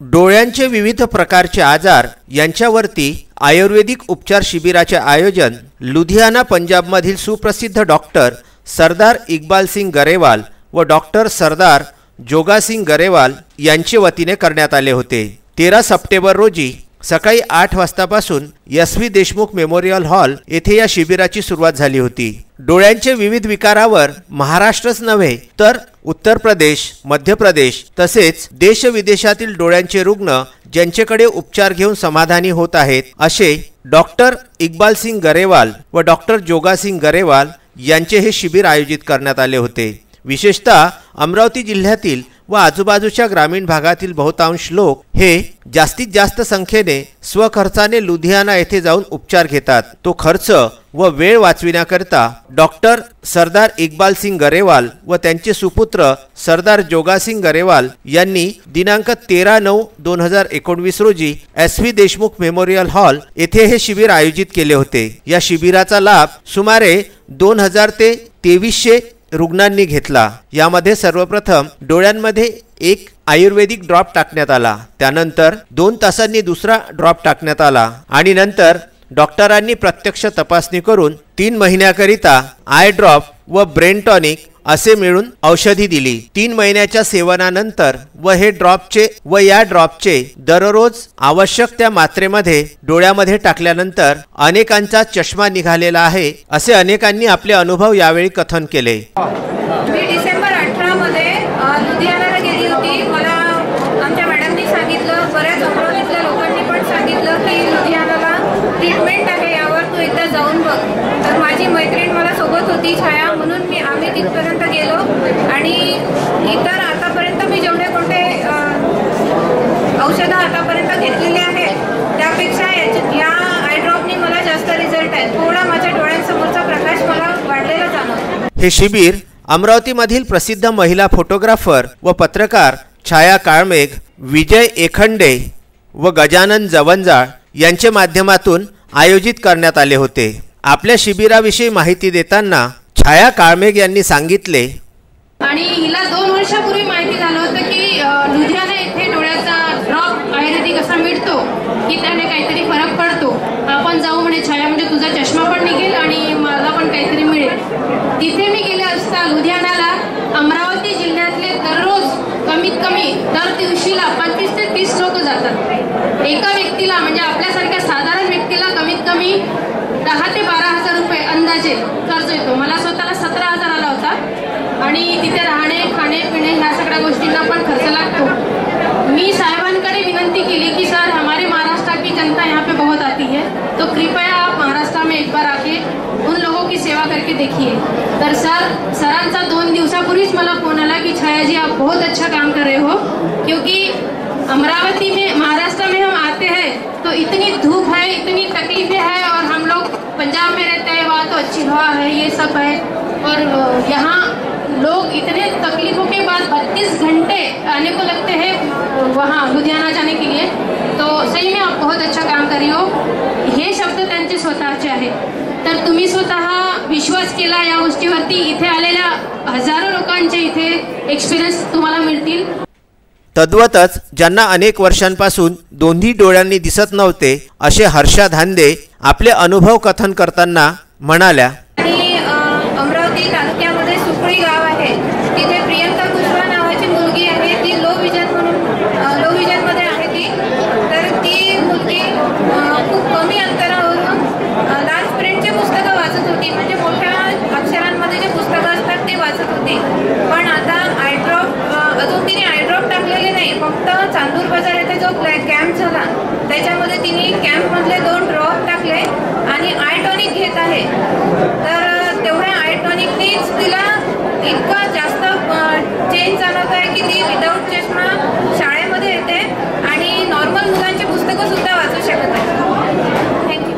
डोळ्यांचे विविध प्रकारचे आजार यांच्यावरती आयुर्वेदिक उपचार शिबिराचे आयोजन लुधियाना पंजाबमधील सुप्रसिद्ध डॉक्टर सरदार इकबाल सिंग गरेवाल व डॉक्टर सरदार जोगा सिंग गरेवाल यांचे वतीने करण्यात आले होते। 13 सप्टेंबर रोजी सकाळी 8 वाजतापासून SV देशमुख मेमोरियल हॉल येथे या शिबिराची सुरुवात झाली होती। डोळ्यांचे विविध विकारावर महाराष्ट्रच नव्हे तर उत्तर प्रदेश, मध्य प्रदेश तसेच देश विदेशातील डोळ्यांचे रुग्ण ज्यांच्याकडे उपचार घेऊन समाधानी होत आहेत असे डॉक्टर इकबाल सिंग गरेवाल व डॉक्टर जोगा सिंग गरेवाल यांचे हे शिबिर आयोजित करण्यात आले होते। विशेषतः अमरावती जिल्ह्यातील व आजूबाजूच्या ग्रामीण भागातील बहुतांश लोक हे जास्तीत जास्त संख्येने स्वखर्चाने लुधियाना येथे जाऊन उपचार घेतात। तो खर्च व वेळ वाचविण्याकरिता डॉक्टर सरदार इकबाल सिंग गरेवाल व त्यांचे सुपुत्र सरदार जोगा सिंग गरेवाल यांनी दिनांक 13/9/2019 रोजी SV देशमुख मेमोरियल हॉल येथे हे शिबिर आयोजित केले होते। या शिबिराचा लाभ सुमारे 2000 ते 2300 रुग्णांनी घेतला। यामध्ये सर्वप्रथम डोळ्यांमध्ये एक आयुर्वेदिक ड्रॉप टाकण्यात आला, त्यानंतर 2 तासांनी दुसरा ड्रॉप टाकण्यात आला आणि नंतर डॉक्टरांनी प्रत्यक्ष तपासणी करून 3 महिन्याकरिता आय ड्रॉप व ब्रेन टॉनिक असे मिळून औषधी दिली। 3 महिन्याच्या सेवनानंतर या ड्रॉपचे दररोज आवश्यक त्या मात्रेमध्ये डोळ्यामध्ये टाकल्यानंतर अनेकांचा चष्मा निघालेला आहे असे अनेकांनी आपले अनुभव यावेळी कथन केले। मी डिसेंबर 18 मध्ये लुधियानाला गेली होती। मला आमच्या मॅडमनी सांगितलं, बऱ्याच अमरावतीतल्या लोकांनी पण सांगितलं की लुधियानाला ट्रीटमेंट आहे, यावर तू एकदा जाऊन बघ। तर माझी मैत्रीण मला सोबत होती छाया, म्हणून आम्ही तिथपर्यंत गेलो आणि इतर आतापर्यंत मी जेवढे कोणते औषधं आतापर्यंत घेतलेले आहेत त्यापेक्षा या आय ड्रॉपनी मला जास्त रिझल्ट आहे। थोडा माझ्या डोळ्यांसमोरचा प्रकाश मला वाढलेला जाणवतो। हे शिबिर अमरावतीमधील प्रसिद्ध महिला फोटोग्राफर व पत्रकार छाया काळमेघ, विजय एखंडे व गजानन जवंजाळ यांच्या माध्यमातून आयोजित करण्यात आले होते। आपल्या शिबिराविषयी माहिती देताना छाया काळमेघ यांनी सांगितले, आणि हिला 2 वर्षापूर्वी माहिती झालं होतं की लुधियाना येथे डोळ्याचा ड्रॉप आयुर्वेदिक असा मिळतो की त्याने काहीतरी फरक पडतो, आपण जाऊ म्हणे छाया, म्हणजे तुझा चष्मा पण निघेल आणि मला पण काहीतरी मिळेल। तिथे मी गेले असता लुधियानाला अमरावती जिल्ह्यातले दररोज कमीत कमी दर दिवशीला 25 ते 30 लोक जातात। एका व्यक्तीला म्हणजे आपल्यासारख्या साधारण व्यक्तीला कमीत कमी 10 ते 12 हजार रुपये अंदाजे खर्च येतो। मला स्वतःला 17,000 आला होता आणि तिथे राहणे, खाणे, पिणे ह्या सगळ्या गोष्टींना पण खर्च लागतो। मी साहेबांकडे विनंती केली कि सर, हमारे महाराष्ट्र की जनता यहाँ पे बहुत आती है, तो कृपया आप महाराष्ट्र में एक बार आके उन लोगों की सेवा करके देखिए। तर सरांचा 2 दिवसापूर्वीच मला फोन आला कि छाया जी, आप बहुत अच्छा काम कर रहे हो, क्योंकि अमरावती में, महाराष्ट्र में हम आते हैं तो इतनी धूप है, इतनी तकलीफें हैं, और हम लोग पंजाब में रहते हैं, वहाँ तो अच्छी हवा है, ये सब है, और यहाँ लोग इतने तकलीफों के बाद 32 घंटे आने को लगते हैं वहाँ लुधियाना जाने के लिए। तो सही में आप बहुत अच्छा काम कर रही हो। हे शब्द त्यांचे स्वतःचे आहेत। तर तुम्ही स्वतः विश्वास केला या गोष्टीवरती, इथे आलेल्या हजारो लोकांचे इथे एक्सपिरियन्स तुम्हाला मिळतील। तद्वतच ज्यांना अनेक वर्षांपासून दोन्ही डोळ्यांनी दिसत नव्हते असे हर्षा धांदे आपले अनुभव कथन करताना म्हणाल्या, अमरावती तालुक्यामध्ये सुकळी गाव आहे, तिथे प्रियंका कुशवाहा नावाची मुलगी आहे, ती लो विजन मध्ये आहे ती। तर ती मुलगी खूप कमी अंतरावरून लार्ज प्रिंटचे पुस्तकं वाचत होती, म्हणजे मोठ्या अक्षरांमध्ये जे पुस्तकं असतात ते वाचत होती। पण आता आय ड्रॉप अजून तिने आय ड्रॉप टाकलेले नाही, फक्त चांदूर बाजार येथे जो कॅम्प झाला त्याच्यामध्ये तिने कॅम्पमधले 2 ड्रॉप टाकले आणि आय टॉनिक घेत आहे। तर तेवढ्या आय टॉनिकनीच तिला इतका जास्त चेंज जाणवत आहे की ती विदाऊट चष्मा शाळेमध्ये येते आणि नॉर्मल मुलांची पुस्तकं सुद्धा वाचू शकत आहे। थँक्यू।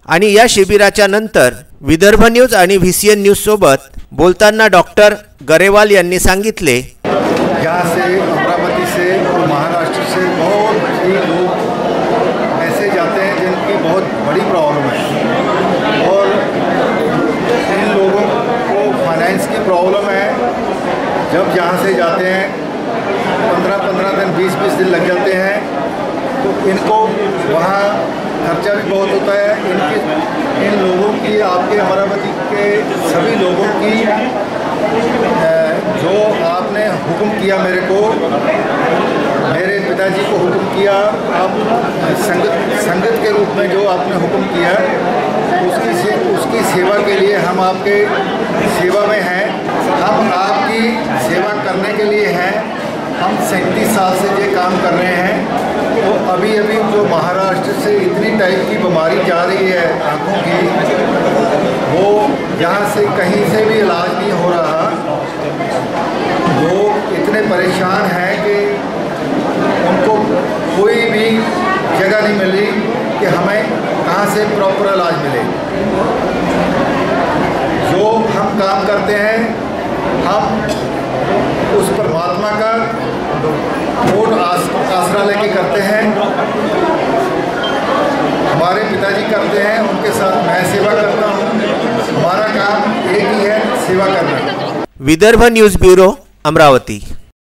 आणि या शिबिराच्या नंतर विदर्भ न्यूज आणि VCN न्यूज सोबत बोलताना डॉक्टर गरेवाल यांनी सांगितले, यहाँ से अमरावती से और महाराष्ट्र से बहुत ही लोग ऐसे जाते हैं जिनकी बहुत बड़ी प्रॉब्लम है, और इन लोगों को फाइनेंस की प्रॉब्लम है। जब यहाँ से जाते हैं 15-15 दिन 20-20 दिन लग जाते हैं, तो इनको वहाँ खर्चा भी बहुत होता है। इन लोगों की, आपके अमरावती के सभी लोगों की जो आपने हुक्म किया मेरे को, मेरे पिताजी को हुक्म किया, आप संगत के रूप में जो आपने हुक्म किया, उसकी सेवा के लिए हम आपके सेवा में हैं। हम आपकी सेवा करने के लिए हैं। हम 37 साल से ये काम कर रहे हैं। तो अभी जो महाराष्ट्र से इतनी टाइप की बीमारी जा रही है आँखों की, वो यहाँ से कहीं से भी इलाज नहीं हो रहा। लोग इतने परेशान हैं कि उनको कोई भी जगह नहीं मिल रही कि हमें कहाँ से प्रॉपर इलाज मिले। जो हम काम करते हैं, हम उस परमात्मा का और आसरा लेके करते हैं। हमारे पिताजी करते हैं, उनके साथ मैं सेवा करता हूँ। हमारा काम एक ही है, सेवा करना। Vidarbha news bureau, Amravati.